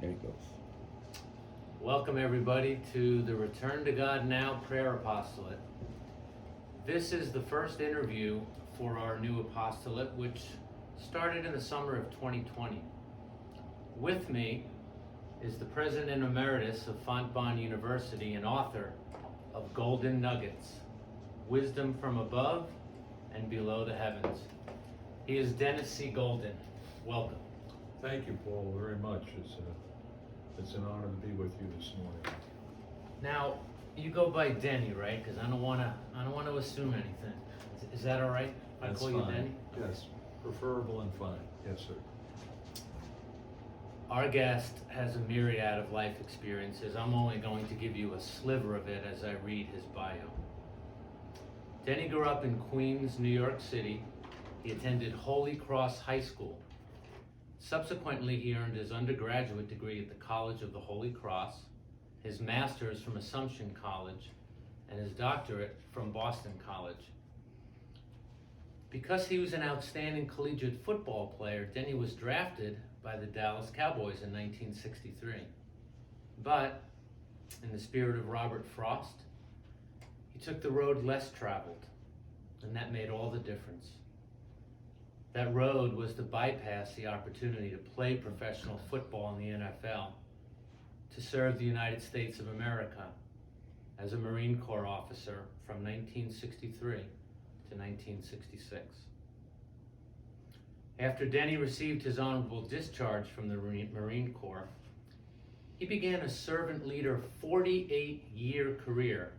There it goes. Welcome everybody to the Return to God Now Prayer Apostolate. This is the first interview for our new apostolate, which started in the summer of 2020. With me is the President Emeritus of Fontbonne University and author of Golden Nuggets, Wisdom from Above and Below the Heavens. He is Dennis C. Golden. Welcome. Thank you, Paul, very much. It's an honor to be with you this morning. Now, you go by Denny, right? Because I don't want to assume anything. Is that all right? If I That's call fine. you Denny? Yes, preferable and fine. Yes, sir. Our guest has a myriad of life experiences. I'm only going to give you a sliver of it as I read his bio. Denny grew up in Queens, New York City. He attended Holy Cross High School. Subsequently, he earned his undergraduate degree at the College of the Holy Cross, his master's from Assumption College, and his doctorate from Boston College. Because he was an outstanding collegiate football player, Denny was drafted by the Dallas Cowboys in 1963. But, in the spirit of Robert Frost, he took the road less traveled, and that made all the difference. That road was to bypass the opportunity to play professional football in the NFL, to serve the United States of America as a Marine Corps officer from 1963 to 1966. After Denny received his honorable discharge from the Marine Corps, he began a servant leader 48-year career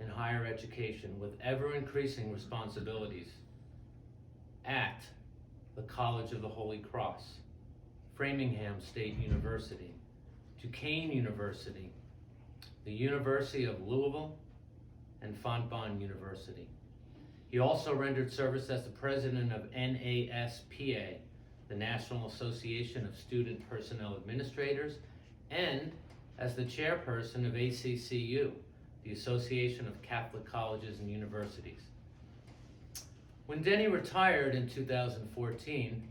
in higher education with ever-increasing responsibilities at the College of the Holy Cross, Framingham State University, Duquesne University, the University of Louisville, and Fontbonne University. He also rendered service as the president of NASPA, the National Association of Student Personnel Administrators, and as the chairperson of ACCU, the Association of Catholic Colleges and Universities. When Denny retired in 2014,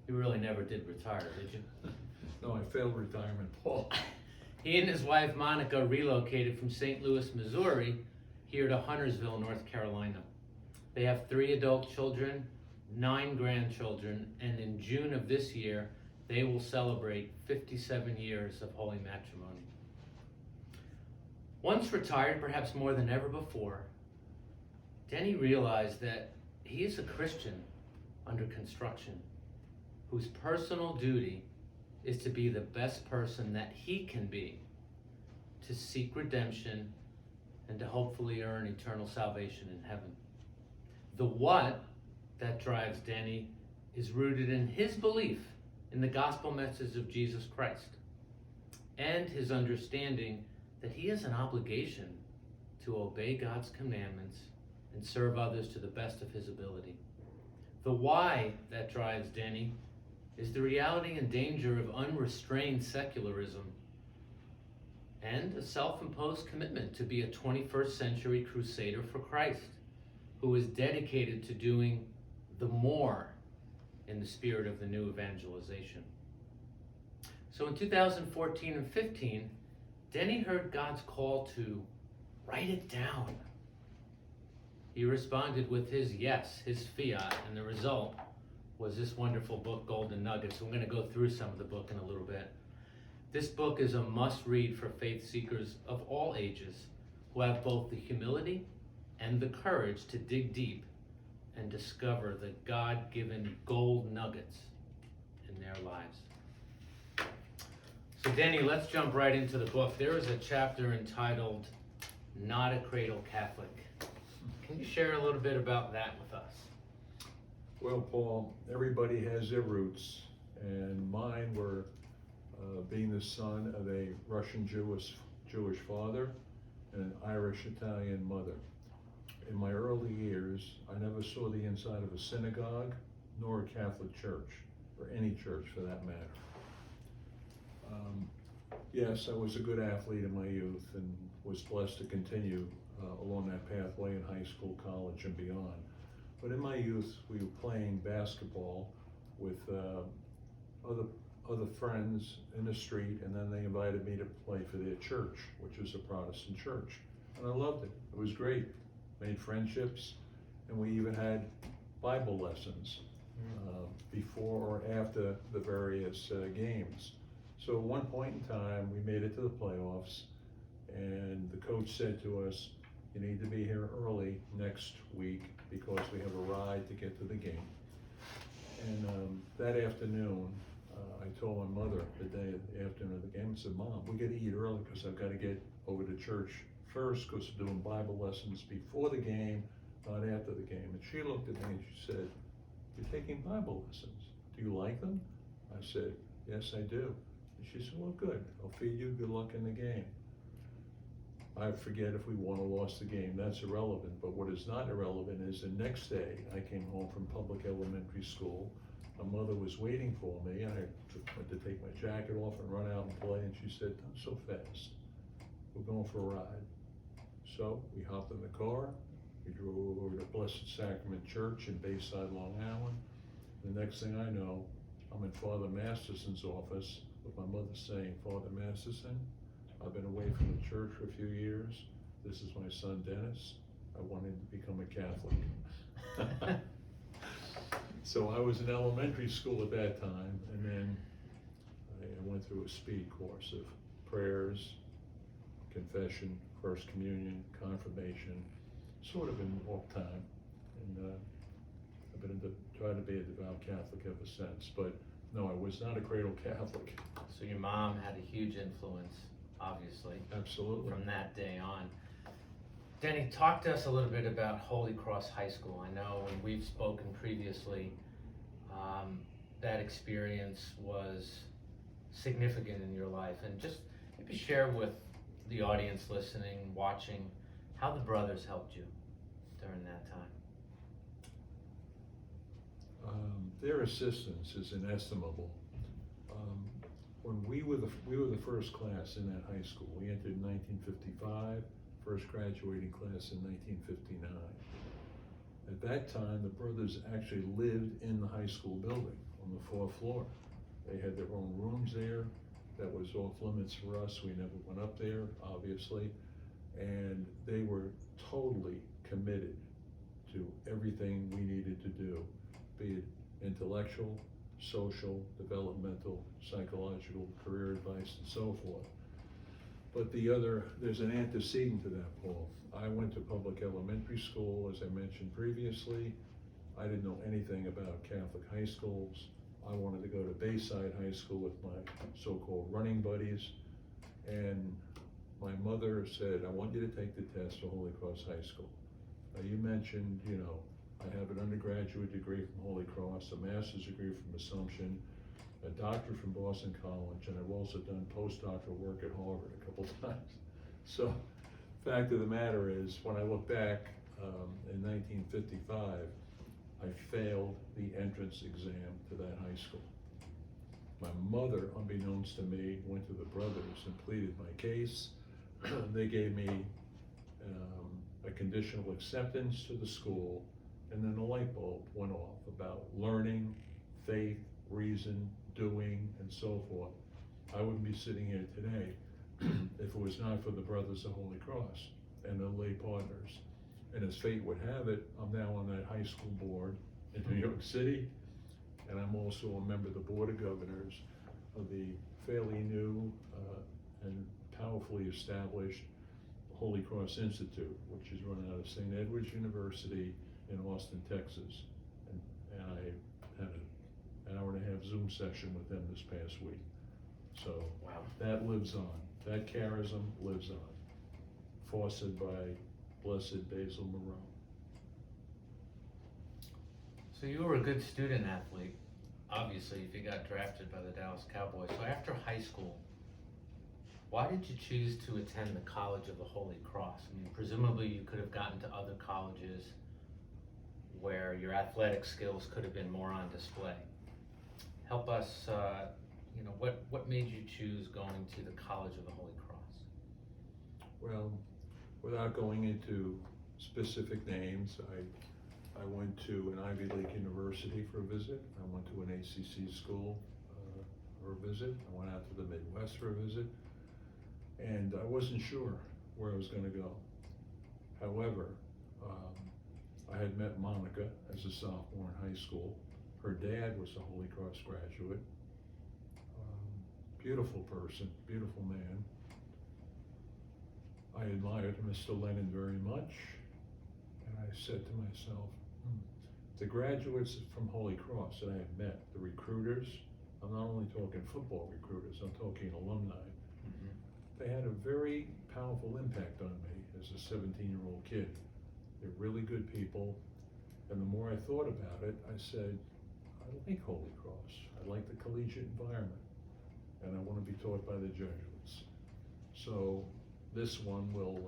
you really never did retire, did you? No, I failed retirement, Paul. He and his wife Monica relocated from St. Louis, Missouri, here to Huntersville, North Carolina. They have 3 adult children, 9 grandchildren, and in June of this year, they will celebrate 57 years of holy matrimony. Once retired, perhaps more than ever before, Denny realized that he is a Christian under construction, whose personal duty is to be the best person that he can be, to seek redemption, and to hopefully earn eternal salvation in heaven. The what that drives Denny is rooted in his belief in the gospel message of Jesus Christ and his understanding that he has an obligation to obey God's commandments and serve others to the best of his ability. The why that drives Denny is the reality and danger of unrestrained secularism and a self-imposed commitment to be a 21st century crusader for Christ, who is dedicated to doing the more in the spirit of the new evangelization. So in 2014 and 15, Denny heard God's call to write it down. He responded with his yes, his fiat, and the result was this wonderful book, Golden Nuggets. We're going to go through some of the book in a little bit. This book is a must-read for faith seekers of all ages who have both the humility and the courage to dig deep and discover the God-given gold nuggets in their lives. So Denny, let's jump right into the book. There is a chapter entitled Not a Cradle Catholic. Can you share a little bit about that with us? Well, Paul, everybody has their roots, and mine were being the son of a Russian Jewish father and an Irish-Italian mother. In my early years, I never saw the inside of a synagogue nor a Catholic church, or any church for that matter. Yes, I was a good athlete in my youth and was blessed to continue along that pathway in high school, college, and beyond. But in my youth, we were playing basketball with other friends in the street, and then they invited me to play for their church, which is a Protestant church. And I loved it. It was great. Made friendships, and we even had Bible lessons before or after the various games. So at one point in time, we made it to the playoffs, and the coach said to us, "You need to be here early next week because we have a ride to get to the game." And that afternoon, I told my mother the day after the game, I said, "Mom, we got to eat early because I've got to get over to church first because we're doing Bible lessons before the game, not after the game." And she looked at me and she said, "You're taking Bible lessons. Do you like them?" I said, "Yes, I do." And she said, "Well, good. I'll feed you. Good luck in the game." I forget if we won or lost the game. That's irrelevant. But what is not irrelevant is the next day I came home from public elementary school. My mother was waiting for me. I went to take my jacket off and run out and play. And she said, "Not so fast. We're going for a ride." So we hopped in the car. We drove over to Blessed Sacrament Church in Bayside, Long Island. The next thing I know, I'm in Father Masterson's office with my mother saying, "Father Masterson, I've been away from the church for a few years. This is my son Dennis. I want him to become a Catholic." So I was in elementary school at that time, and then I went through a speed course of prayers, confession, First Communion, confirmation, sort of in walk time. And I've been trying to be a devout Catholic ever since. But no, I was not a cradle Catholic. So your mom had a huge influence, obviously, Absolutely. from that day on. Denny, talk to us a little bit about Holy Cross High School. I know when we've spoken previously, that experience was significant in your life. And just maybe share with the audience listening, watching, how the brothers helped you during that time. Their assistance is inestimable. When we were the first class in that high school. We entered in 1955, first graduating class in 1959. At that time, the brothers actually lived in the high school building on the 4th floor. They had their own rooms there. That was off limits for us. We never went up there, obviously. And they were totally committed to everything we needed to do, be it intellectual, social, developmental, psychological, career advice, and so forth. But there's an antecedent to that, Paul. I went to public elementary school, as I mentioned previously. I didn't know anything about Catholic high schools. I wanted to go to Bayside High School with my so-called running buddies. And my mother said, "I want you to take the test for Holy Cross High School." Now, you mentioned, I have an undergraduate degree from Holy Cross, a master's degree from Assumption, a doctorate from Boston College, and I've also done postdoctoral work at Harvard a couple times. So, fact of the matter is, when I look back in 1955, I failed the entrance exam to that high school. My mother, unbeknownst to me, went to the brothers and pleaded my case. They gave me a conditional acceptance to the school, and then the light bulb went off about learning, faith, reason, doing, and so forth. I wouldn't be sitting here today if it was not for the Brothers of Holy Cross and their lay partners. And as fate would have it, I'm now on that high school board in New York City, and I'm also a member of the Board of Governors of the fairly new and powerfully established Holy Cross Institute, which is run out of St. Edward's University in Austin, Texas. And I had an hour and a half Zoom session with them this past week. So Wow. that lives on. That charism lives on. Fostered by Blessed Basil Moreau. So you were a good student athlete, obviously, if you got drafted by the Dallas Cowboys. So after high school, why did you choose to attend the College of the Holy Cross? I mean, presumably you could have gotten to other colleges where your athletic skills could have been more on display. Help us, what made you choose going to the College of the Holy Cross? Well, without going into specific names, I went to an Ivy League university for a visit. I went to an ACC school for a visit. I went out to the Midwest for a visit, and I wasn't sure where I was going to go. However, I had met Monica as a sophomore in high school. Her dad was a Holy Cross graduate. Beautiful person, beautiful man. I admired Mr. Lennon very much, and I said to myself, the graduates from Holy Cross that I had met, the recruiters, I'm not only talking football recruiters, I'm talking alumni. They had a very powerful impact on me as a 17-year-old kid. They're really good people, and the more I thought about it, I said, I like Holy Cross. I like the collegiate environment, and I want to be taught by the Jesuits. So this one will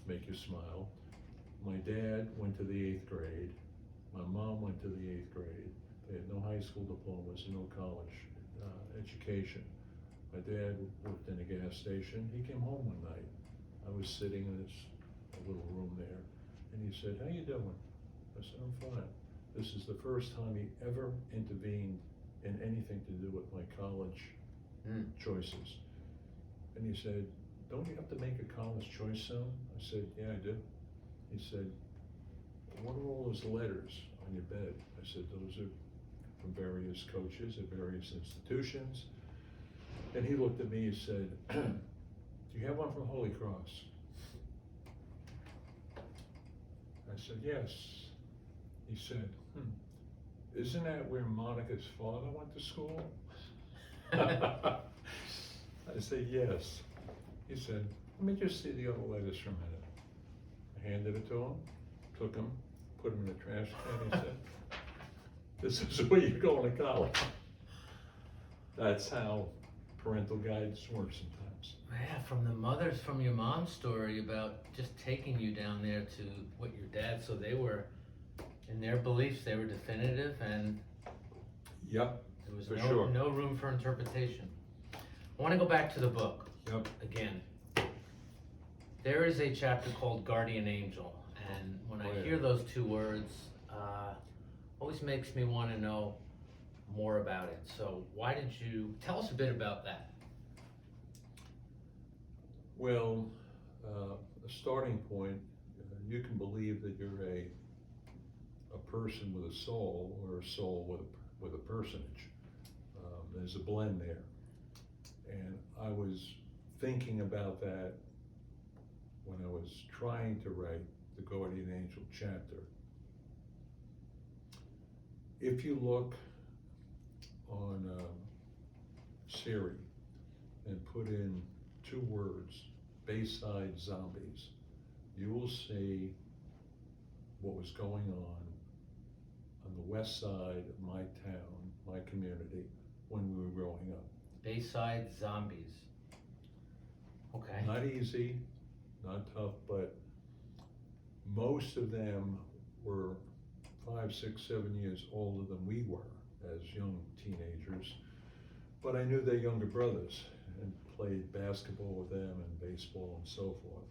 make you smile. My dad went to the 8th grade. My mom went to the 8th grade. They had no high school diplomas, no college education. My dad worked in a gas station. He came home one night. I was sitting in this little room there, and he said, how you doing? I said, I'm fine. This is the first time he ever intervened in anything to do with my college choices. And he said, don't you have to make a college choice soon? I said, yeah, I do. He said, what are all those letters on your bed? I said, those are from various coaches at various institutions. And he looked at me and said, do you have one from Holy Cross? I said, yes. He said, isn't that where Monica's father went to school? I said, yes. He said, let me just see the other letters for a minute. I handed it to him, took them, put them in the trash can. He said, this is where you're going to college. That's how parental guidance works sometimes. Yeah, from your mom's story about just taking you down there to what your dad, so they were, in their beliefs, they were definitive, and yep, there was for sure. no room for interpretation. I want to go back to the book. Yep. Again. There is a chapter called Guardian Angel, and when I hear those two words, always makes me want to know more about it. So why did you tell us a bit about that? Well, a starting point, you can believe that you're a person with a soul, or a soul with a personage. There's a blend there. And I was thinking about that when I was trying to write the Guardian Angel chapter. If you look on Siri and put in 2 words, Bayside Zombies, you will see what was going on the west side of my town, my community, when we were growing up. Bayside Zombies. Okay. Not easy, not tough, but most of them were 5, 6, 7 years older than we were as young teenagers. But I knew their younger brothers and played basketball with them and baseball and so forth.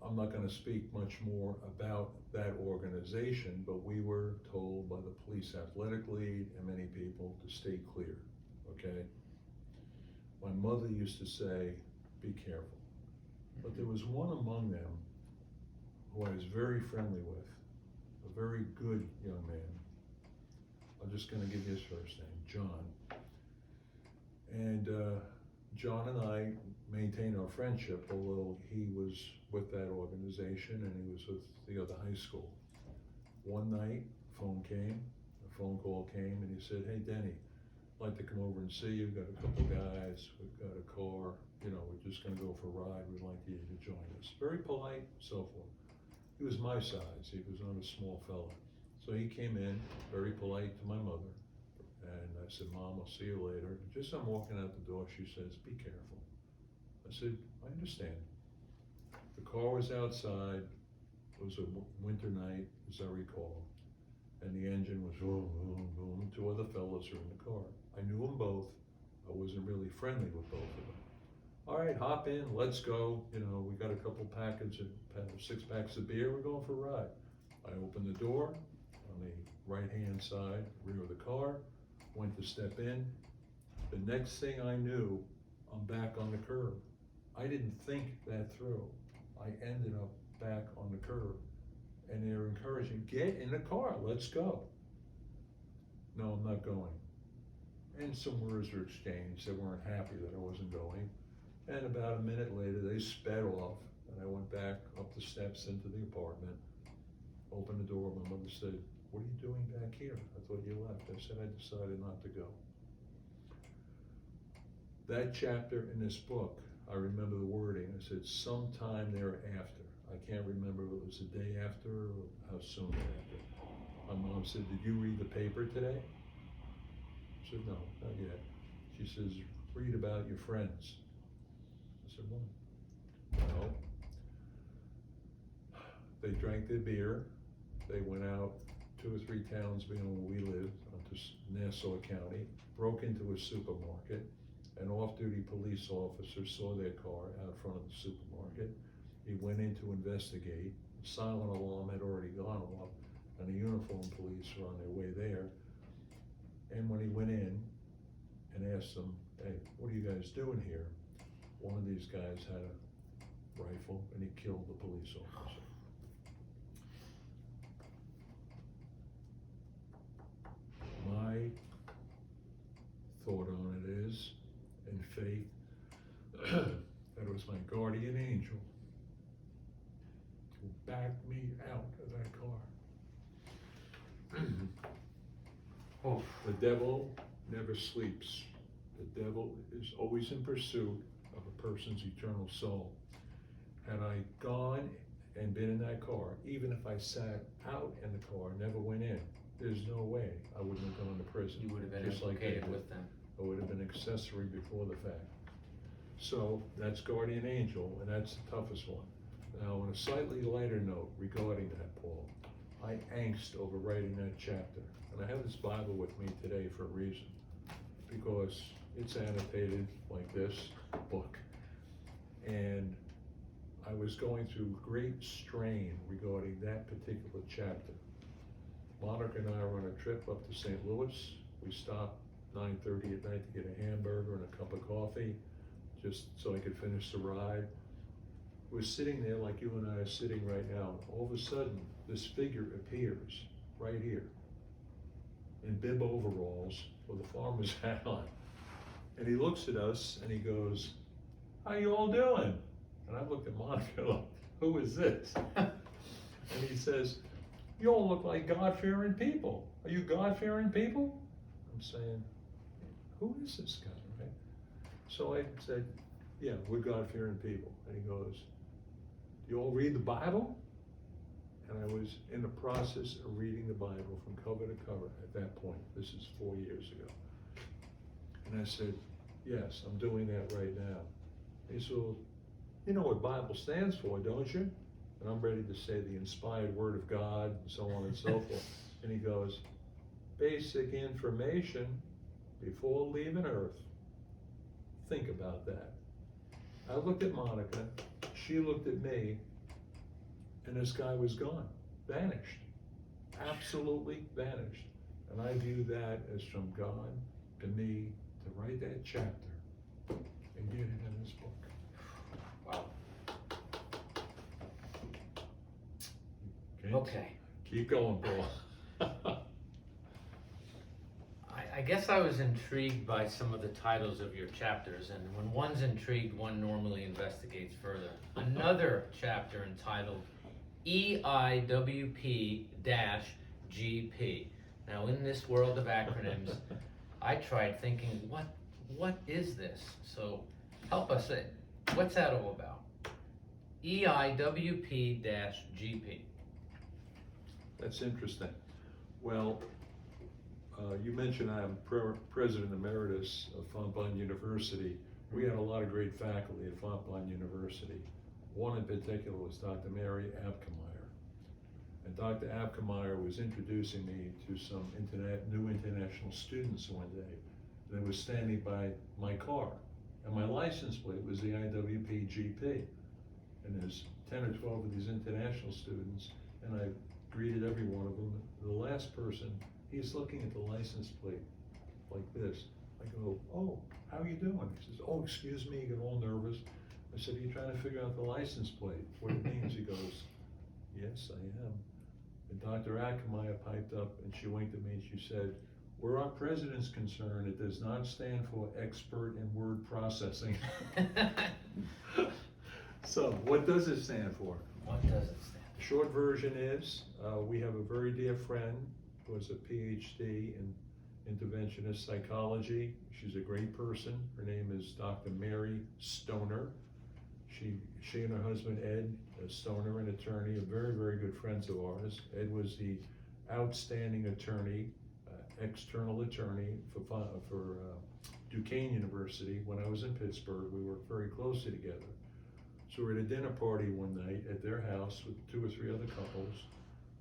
I'm not going to speak much more about that organization, but we were told by the police athletic lead and many people to stay clear, okay? My mother used to say, be careful. But there was one among them who I was very friendly with, a very good young man. I'm just going to give you his first name, John. And John and I maintained our friendship, although he was with that organization and he was with the other high school. One night, a phone call came, and he said, hey, Denny, I'd like to come over and see you. We've got a couple guys, we've got a car, we're just gonna go for a ride. We'd like you to join us. Very polite, so forth. He was my size, he was not a small fella. So he came in, very polite to my mother, and I said, Mom, I'll see you later. Just as I'm walking out the door, she says, be careful. I said, I understand. The car was outside, it was a winter night, as I recall, and the engine was boom, boom, boom. 2 other fellas are in the car. I knew them both. I wasn't really friendly with both of them. All right, hop in, let's go. We got a couple 6 packs of beer, we're going for a ride. I opened the door, on the right-hand side, rear of the car, went to step in. The next thing I knew, I'm back on the curb. I didn't think that through. I ended up back on the curb. And they're encouraging, get in the car, let's go. No, I'm not going. And some words were exchanged. They weren't happy that I wasn't going. And about a minute later, they sped off, and I went back up the steps into the apartment, opened the door. My mother said, what are you doing back here? I thought you left. I said, I decided not to go. That chapter in this book, I remember the wording. I said, sometime thereafter. I can't remember if it was the day after or how soon after. My mom said, did you read the paper today? I said, no, not yet. She says, read about your friends. I said, well, they drank their beer. They went out 2 or 3 towns beyond where we lived, onto Nassau County, broke into a supermarket. An off-duty police officer saw their car out front of the supermarket. He went in to investigate. The silent alarm had already gone off, and the uniformed police were on their way there. And when he went in and asked them, hey, what are you guys doing here? One of these guys had a rifle, and he killed the police officer. My thought on it is, in faith, that it was my guardian angel who backed me out of that car. Oh. The devil never sleeps. The devil is always in pursuit of a person's eternal soul. Had I gone and been in that car, even if I sat out in the car, never went in, there's no way I wouldn't have gone to prison. You would have been just like they implicated did. with them. I would have been accessory before the fact. So that's guardian angel, and that's the toughest one. Now, on a slightly lighter note regarding that, Paul, I angst over writing that chapter. And I have this Bible with me today for a reason, because it's annotated like this book. And I was going through great strain regarding that particular chapter. Monica and I were on a trip up to St. Louis. We stopped 9:30 at night to get a hamburger and a cup of coffee, just so I could finish the ride. We're sitting there like you and I are sitting right now. All of a sudden, this figure appears right here in bib overalls with a farmer's hat on. And he looks at us and he goes, how you all doing? And I looked at Monica like, who is this? And he says, you all look like God-fearing people. Are you God-fearing people? I'm saying, who is this guy, right? So I said, yeah, we're God-fearing people. And he goes, you all read the Bible? And I was in the process of reading the Bible from cover to cover at that point. This is 4 years ago. And I said, yes, I'm doing that right now. He said, well, you know what Bible stands for, don't you? And I'm ready to say the inspired word of God and so on and so forth. And he goes, basic information before leaving Earth. Think about that. I looked at Monica, she looked at me, and this guy was gone, vanished, absolutely vanished. And I view that as from God to me to write that chapter and get it in this book. Wow. Okay. Keep going, Paul. I guess I was intrigued by some of the titles of your chapters, and when one's intrigued, one normally investigates further. Another chapter entitled EIWP-GP. Now, in this world of acronyms, I tried thinking, what is this? So help us. What's that all about? EIWP-GP. That's interesting. Well, you mentioned I'm President Emeritus of Fontbonne University. We had a lot of great faculty at Fontbonne University. One in particular was Dr. Mary Abkemeyer. And Dr. Abkemeyer was introducing me to some new international students one day. They were standing by my car, and my license plate was the IWP GP. And there's 10 or 12 of these international students, and I greeted every one of them. The last person, he's looking at the license plate like this. I go, oh, how are you doing? He says, oh, excuse me, he got all nervous. I said, are you trying to figure out the license plate, what it means? He goes, yes, I am. And Dr. Akamaya piped up and she winked at me and she said, where our president's concerned, it does not stand for expert in word processing. So, what does it stand for? What does it stand for? Short version is, we have a very dear friend who has a PhD in interventionist psychology. She's a great person. Her name is Dr. Mary Stoner. She and her husband Ed Stoner, an attorney, are very, very good friends of ours. Ed was the outstanding attorney, external attorney for Duquesne University when I was in Pittsburgh. We worked very closely together. So we're at a dinner party one night at their house with 2 or 3 other couples.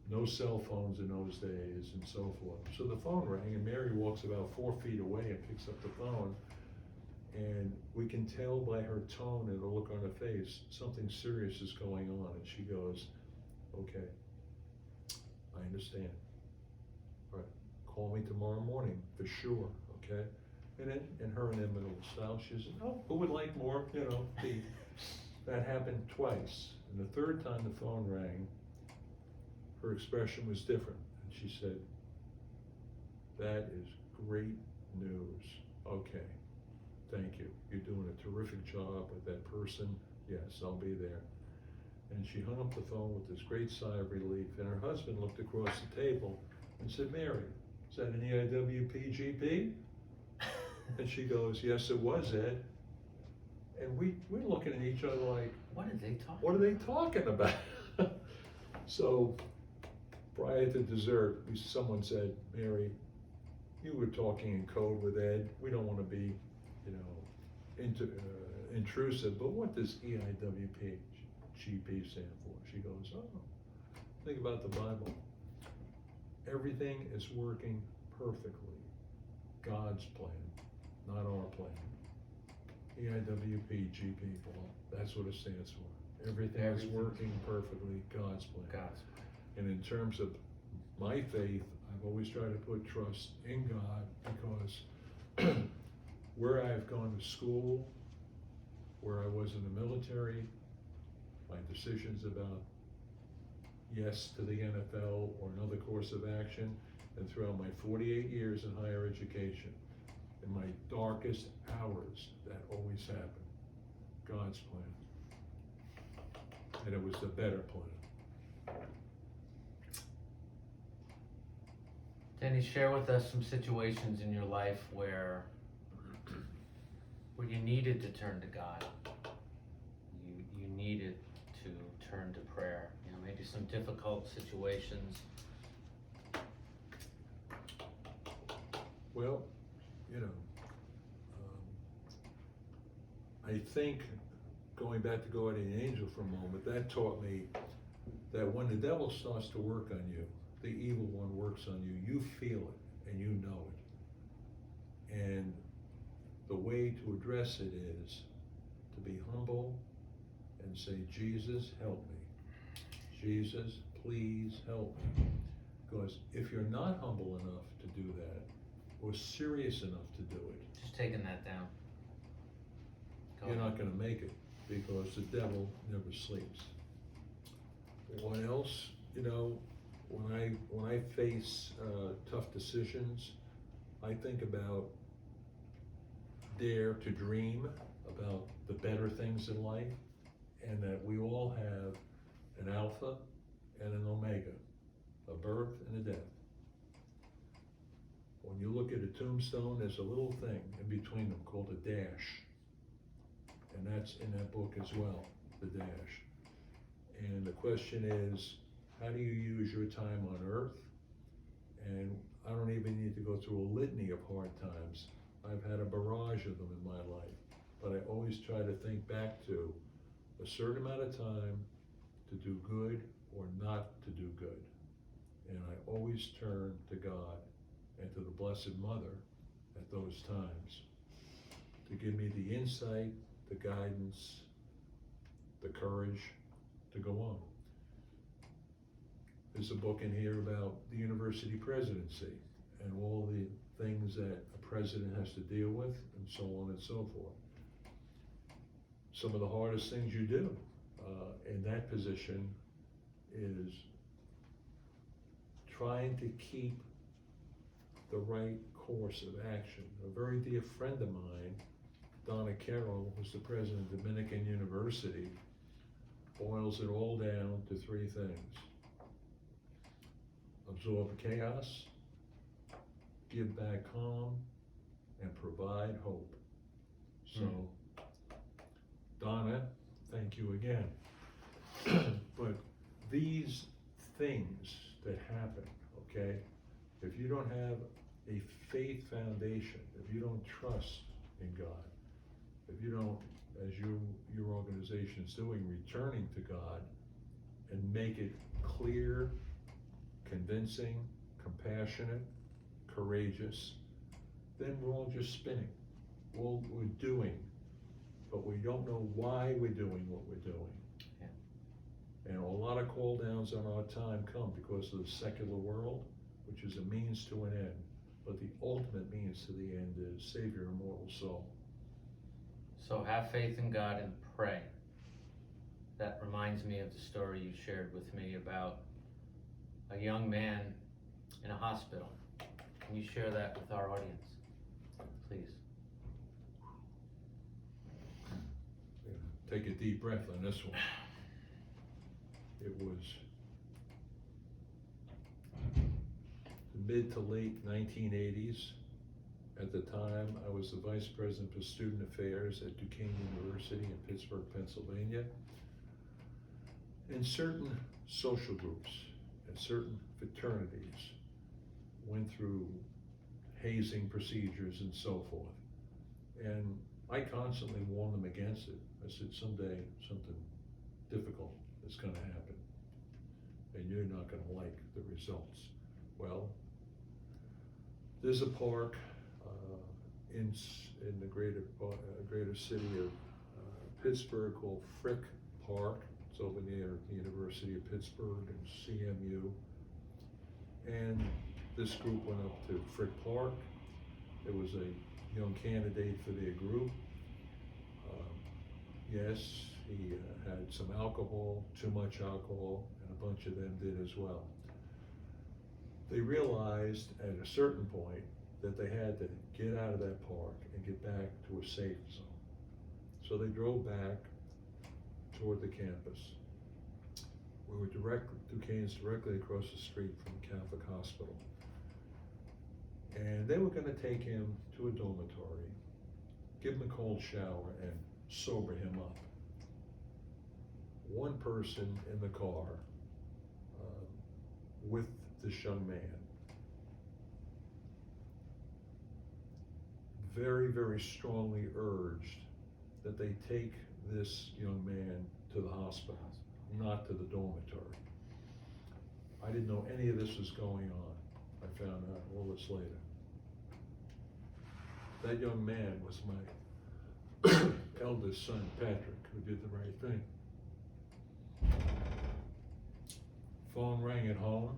No cell phones in those days and so forth. So the phone rang and Mary walks about 4 feet away and picks up the phone. And we can tell by her tone and the look on her face, something serious is going on. And she goes, okay, I understand. All right, call me tomorrow morning for sure, okay? And then in her inimitable style, she says, oh, who would like more, that happened twice. And the third time the phone rang, her expression was different. And she said, that is great news. Okay, thank you. You're doing a terrific job with that person. Yes, I'll be there. And she hung up the phone with this great sigh of relief. And her husband looked across the table and said, Mary, is that an EIWPGP? And she goes, yes, it was, Ed. And we're looking at each other like, what are they talking what are they talking about? So prior to dessert, someone said, Mary, you were talking in code with Ed. We don't want to be, intrusive, but what does EIWPGP stand for? She goes, oh, think about the Bible. Everything is working perfectly. God's plan, not our plan. EIWPGP, Paul, that's what it stands for. Everything is working perfectly, God's plan. God's plan. And in terms of my faith, I've always tried to put trust in God because where I've gone to school, where I was in the military, my decisions about yes to the NFL or another course of action, and throughout my 48 years in higher education, in my darkest hours, that always happened. God's plan. And it was the better plan. Danny, share with us some situations in your life where you needed to turn to God. You needed to turn to prayer. Maybe some difficult situations. Well, I think going back to Guardian Angel for a moment, that taught me that when the devil starts to work on you, the evil one works on you, you feel it and you know it. And the way to address it is to be humble and say, Jesus, help me. Jesus, please help me. Because if you're not humble enough to do that, or serious enough to do it, just taking that down. You're not going to make it, because the devil never sleeps. What else? When I face tough decisions, I think about dare to dream about the better things in life, and that we all have an alpha and an omega, a birth and a death. When you look at a tombstone, there's a little thing in between them called a dash. And that's in that book as well, the dash. And the question is, how do you use your time on earth? And I don't even need to go through a litany of hard times. I've had a barrage of them in my life. But I always try to think back to a certain amount of time to do good or not to do good. And I always turn to God and to the Blessed Mother at those times to give me the insight, the guidance, the courage to go on. There's a book in here about the university presidency and all the things that a president has to deal with and so on and so forth. Some of the hardest things you do in that position is trying to keep the right course of action. A very dear friend of mine, Donna Carroll, who's the president of Dominican University, boils it all down to three things: absorb chaos, give back calm, and provide hope. So, Donna, thank you again. But these things that happen, okay, if you don't have a faith foundation, if you don't trust in God, if you don't, as your organization is doing, returning to God and make it clear, convincing, compassionate, courageous, then we're all just spinning. We're doing, but we don't know why we're doing what we're doing. Yeah. And a lot of call downs on our time come because of the secular world, which is a means to an end. But the ultimate means to the end is save your immortal soul. So have faith in God and pray. That reminds me of the story you shared with me about a young man in a hospital. Can you share that with our audience, please? Take a deep breath on this one. It was the mid to late 1980s. At the time, I was the Vice President for Student Affairs at Duquesne University in Pittsburgh, Pennsylvania. And certain social groups and certain fraternities went through hazing procedures and so forth. And I constantly warned them against it. I said, someday something difficult is going to happen, and you're not going to like the results. Well, there's a park in the greater city of Pittsburgh called Frick Park. It's over near the University of Pittsburgh and CMU. And this group went up to Frick Park. There was a young candidate for their group. Yes, he had some alcohol, too much alcohol, and a bunch of them did as well. They realized at a certain point that they had to get out of that park and get back to a safe zone. So they drove back toward the campus. Duquesne's directly across the street from Catholic Hospital. And they were going to take him to a dormitory, give him a cold shower, and sober him up. One person in the car with this young man very, very strongly urged that they take this young man to the hospital, not to the dormitory. I didn't know any of this was going on. I found out all this later. That young man was my eldest son, Patrick, who did the right thing. Phone rang at home.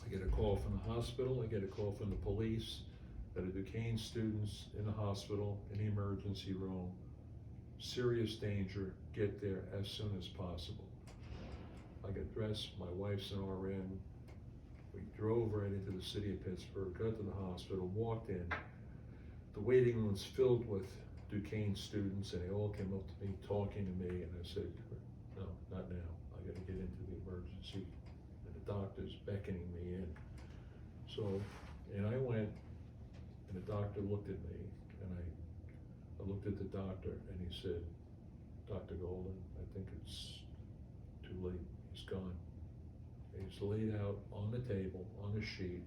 I get a call from the hospital. I get a call from the police that a Duquesne student's in the hospital, in the emergency room. Serious danger, get there as soon as possible. I got dressed, my wife's an RN. We drove right into the city of Pittsburgh, got to the hospital, walked in. The waiting room was filled with Duquesne students, and they all came up to me, talking to me, and I said, no, not now. I gotta get into the emergency. And the doctor's beckoning me in. So, and I went, and the doctor looked at me, and I looked at the doctor, and he said, Dr. Golden, I think it's too late. He's gone. And he's laid out on the table, on a sheet,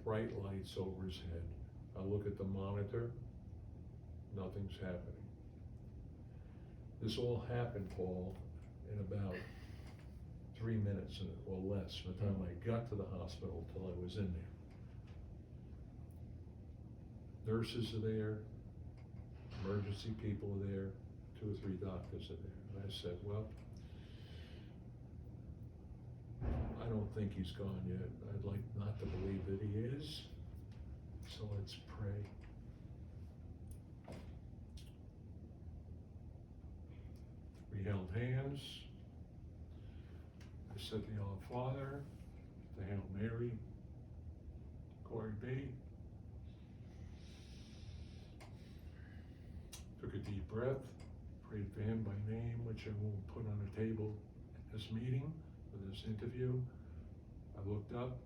bright lights over his head. I look at the monitor, nothing's happening. This all happened, Paul, in about 3 minutes or less from the time I got to the hospital till I was in there. Nurses are there, emergency people are there, 2 or 3 doctors are there. And I said, well, I don't think he's gone yet. I'd like not to believe that he is. So let's pray. We held hands. I said the Our Father, the Hail Mary, glory be. Took a deep breath, prayed for him by name, which I won't put on the table at this meeting, for this interview. I looked up.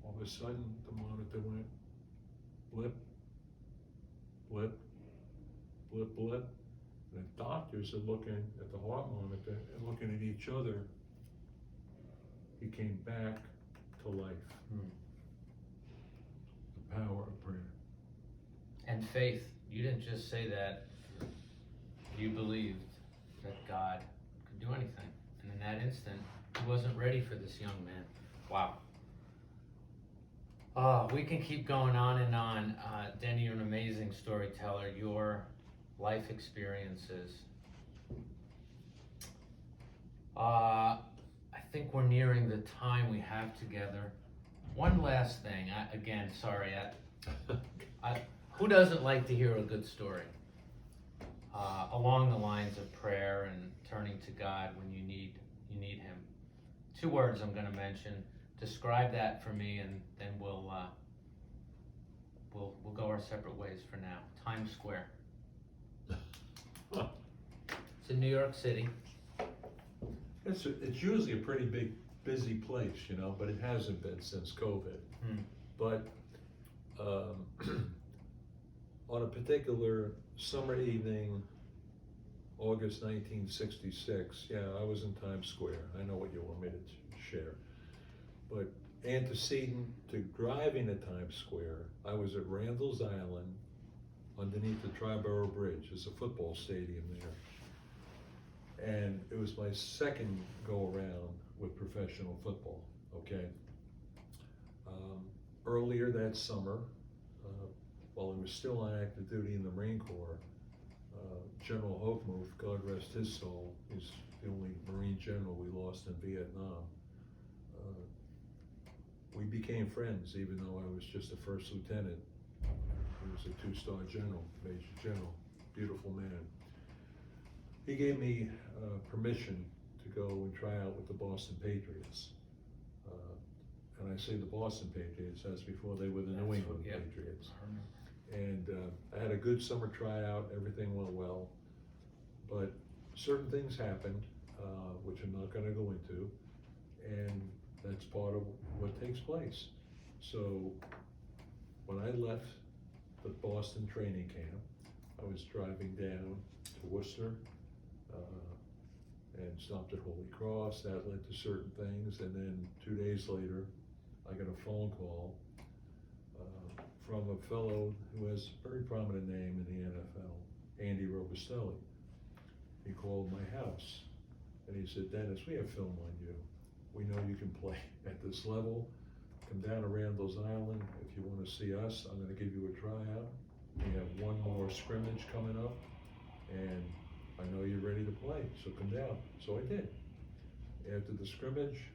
All of a sudden, the monitor went blip, blip, blip, blip. And the doctors are looking at the heart monitor and looking at each other. He came back to life. The power of prayer. And faith. You didn't just say that. You believed that God could do anything. And in that instant, he wasn't ready for this young man. Wow. We can keep going on and on. Denny, you're an amazing storyteller. Your life experiences. I think we're nearing the time we have together. One last thing. Who doesn't like to hear a good story? Along the lines of prayer and turning to God when you need Him. 2 words I'm going to mention. Describe that for me, and then we'll go our separate ways for now. Times Square. It's in New York City. It's usually a pretty big, busy place, you know, but it hasn't been since COVID. But on a particular summer evening, August 1966, yeah, I was in Times Square. I know what you want me to share. But antecedent to driving to Times Square, I was at Randall's Island underneath the Triborough Bridge. There's a football stadium there. And it was my second go around with professional football, okay? Earlier that summer, while I was still on active duty in the Marine Corps, General Hochmuth, God rest his soul, he's the only Marine general we lost in Vietnam. We became friends, even though I was just a first lieutenant. He was a 2-star general, Major General, beautiful man. He gave me permission to go and try out with the Boston Patriots. And I say the Boston Patriots, that's before they were the New England Patriots. And I had a good summer tryout, everything went well. But certain things happened, which I'm not gonna go into, and that's part of what takes place. So when I left the Boston training camp, I was driving down to Worcester, and stopped at Holy Cross. That led to certain things, and then 2 days later, I got a phone call from a fellow who has a very prominent name in the NFL, Andy Robustelli. He called my house, and he said, "Dennis, we have film on you. We know you can play at this level. Come down to Randall's Island. If you want to see us, I'm going to give you a tryout. We have one more scrimmage coming up, and I know you're ready to play, so come down." So I did. After the scrimmage,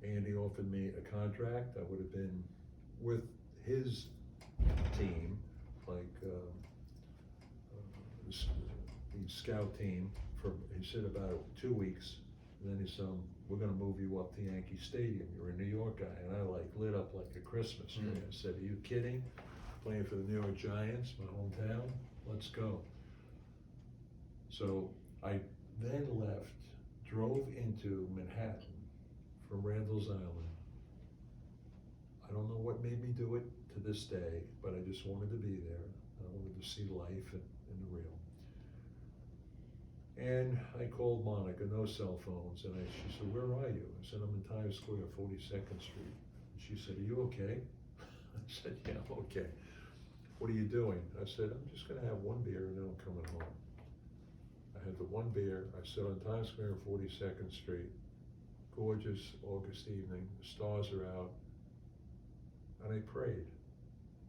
Andy offered me a contract. I would have been with his team, like the scout team, for, he said, about 2 weeks. And then he said, "We're gonna move you up to Yankee Stadium. You're a New York guy." And I lit up like a Christmas tree. I said, "Are you kidding? Playing for the New York Giants, my hometown? Let's go." So I then left, drove into Manhattan from Randall's Island. I don't know what made me do it to this day, but I just wanted to be there. I wanted to see life in the real. And I called Monica, no cell phones, and she said, "Where are you?" I said, "I'm in Times Square, 42nd Street. And she said, "Are you okay?" I said, "Yeah, I'm okay." "What are you doing?" I said, "I'm just gonna have one beer and then I'm coming home." I had the one beer. I stood on Times Square, 42nd Street. Gorgeous August evening, the stars are out, and I prayed.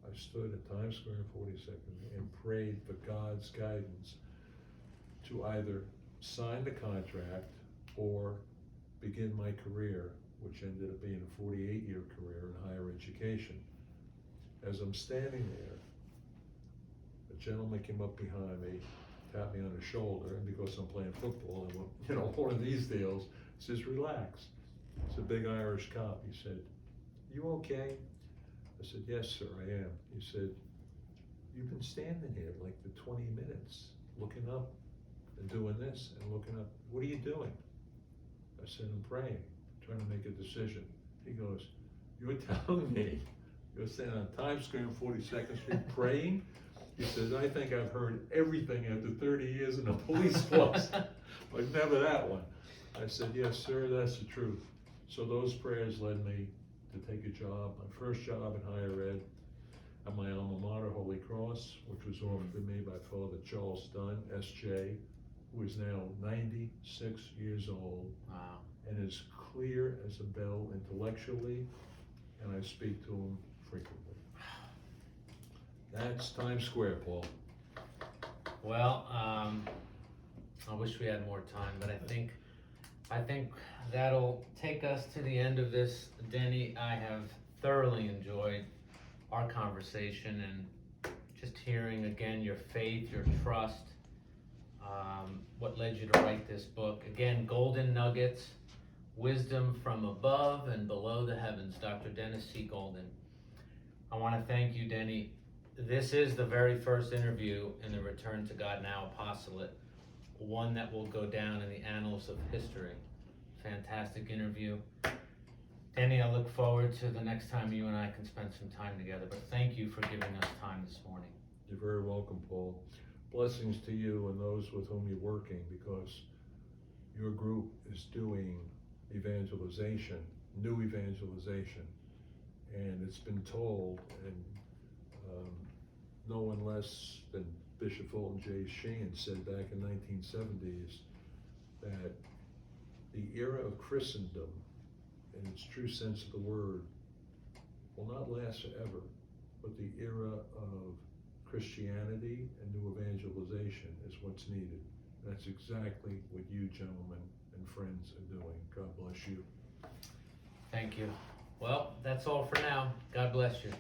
I stood at Times Square, 42nd, and prayed for God's guidance to either sign the contract or begin my career, which ended up being a 48-year career in higher education. As I'm standing there, a gentleman came up behind me, tapped me on the shoulder, and because I'm playing football, and one of these deals, says, "Relax." It's a big Irish cop. He said, "You okay?" I said, "Yes, sir, I am." He said, "You've been standing here like for 20 minutes, looking up and doing this and looking up. What are you doing?" I said, "I'm praying, trying to make a decision." He goes, "You're telling me you're standing on Times Square on 42nd Street praying?" He says, "I think I've heard everything after 30 years in the police force, but never that one." I said, "Yes, sir, that's the truth." So those prayers led me to take a job, my first job in higher ed, at my alma mater, Holy Cross, which was offered to me by Father Charles Dunn, S.J., who is now 96 years old. Wow. And is clear as a bell intellectually, and I speak to him frequently. That's Times Square, Paul. Well, I wish we had more time, but I think that'll take us to the end of this. Denny, I have thoroughly enjoyed our conversation and just hearing again your faith, your trust, what led you to write this book. Again, Golden Nuggets, Wisdom from Above and Below the Heavens, Dr. Dennis C. Golden. I want to thank you, Denny. This is the very first interview in the Return to God Now apostolate, one that will go down in the annals of history. Fantastic interview. Denny, I look forward to the next time you and I can spend some time together, but thank you for giving us time this morning. You're very welcome, Paul. Blessings to you and those with whom you're working, because your group is doing evangelization, new evangelization, and it's been told, and no one less than Bishop Fulton J. Sheen said back in 1970s that the era of Christendom, in its true sense of the word, will not last forever, but the era of Christianity and new evangelization is what's needed. That's exactly what you gentlemen and friends are doing. God bless you. Thank you. Well, that's all for now. God bless you.